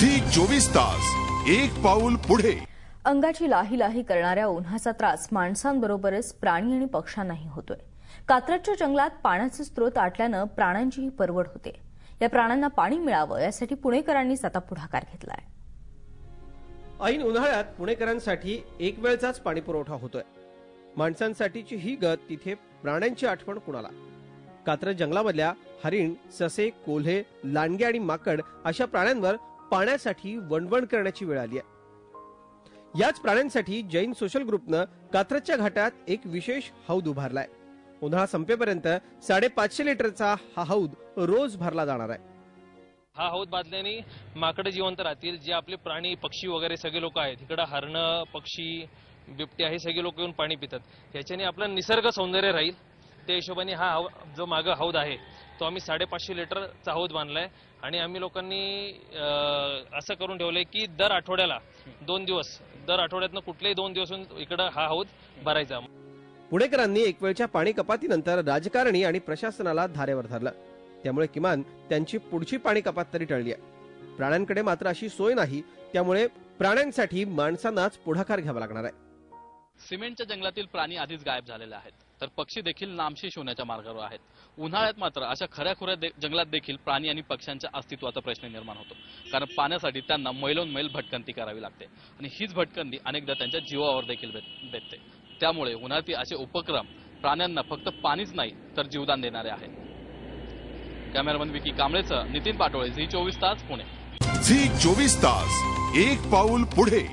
Zee 24 तास एक पाऊल पुढे। अंगाची लाही लाही करणाऱ्या उन्हाचा त्रास माणसांबरोबरच प्राणी आणि पक्ष्यांनाही होतोय। कात्रजच्या जंगलात पाण्याचे स्रोत आटल्यानं प्राण्यांचीही परवड होते। या प्राण्यांना पाणी मिळावं यासाठी पुणेकरांनीच आता पुढाकार घेतलाय। ऐन उन्हाळ्यात पुणेकरांसाठी एक वेळचाच पाणी पुरवठा होतोय। माणसांसाठीची ही गत तिथे प्राण्यांची आठवण कुणाला। कात्रज जंगलामधल्या हरिण, ससे, कोल्हे, लांडगे आणि माकड अशा प्राण्यांवर पाण्यासाठी वणवण करण्याची वेळ आली आहे। याच प्राण्यांसाठी जैन सोशल ग्रुपनं कात्रजच्या घाटात एक विशेष हौद उभारलाय। उन्हाळा संपेपर्यंत 550 लिटरचा हा हौद रोज भरला जाणार आहे। हा हौद बांधल्याने माकडे जिवंत राहतील। जे आपले प्राणी पक्षी वगैरे सगळे लोक आहेत इकडे हरण, पक्षी, बिबट्या हे सगळे लोक येऊन पाणी पितात। याच्याने आपलं निसर्ग सौंदर्य राहील। त्या हिशोबाने हा जो मागे हौद आहे तो आम्ही 550 लिटरचा हौद बांधलाय आणि आम्ही लोकांनी असं करून ठेवलंय की दर आठवड्याला 2 दिवस, दर आठवड्यातनं कुठलेही 2 दिवस इकडे हा हौद भरायचा। पुणेकरांनी एक वेळच्या पाणी कपातीनंतर राजकारणी आणि प्रशासनाला धारेवर धरलं। त्यामुळे किमान त्यांची पुढची पाणी कपात तरी टळली आहे। प्राण्यांकडे मात्र अशी सोय नाही, त्यामुळे प्राण्यांसाठी माणसांनाच पुढाकार घ्यावा लागणार आहे। सिमेंटच्या जंगलातील प्राणी आधीच गायब झालेले आहेत, तर पक्षी देखील नामशेष होण्याच्या मार्गावर आहेत। उन्हाळ्यात मात्र अशा खऱ्याखुऱ्या जंगलात देखील प्राणी आणि पक्ष्यांच्या अस्तित्वाचा प्रश्न निर्माण होतो, कारण पाण्यासाठी त्यांना मैलोनमैल भटकंती करावी लागते आणि हीच भटकंती अनेकदा त्यांच्या जीवावर देखील बेतते। त्यामुळे उन्हाळ्यातील असे उपक्रम प्राण्यांना फक्त पाणीच नाही तर जीवदान देणारे आहेत। कॅमेरामन विकी कांबळेसह नितीन पाटोळे, झी 24 तास, पुणे। झी 24 तास एक पाऊल पुढे।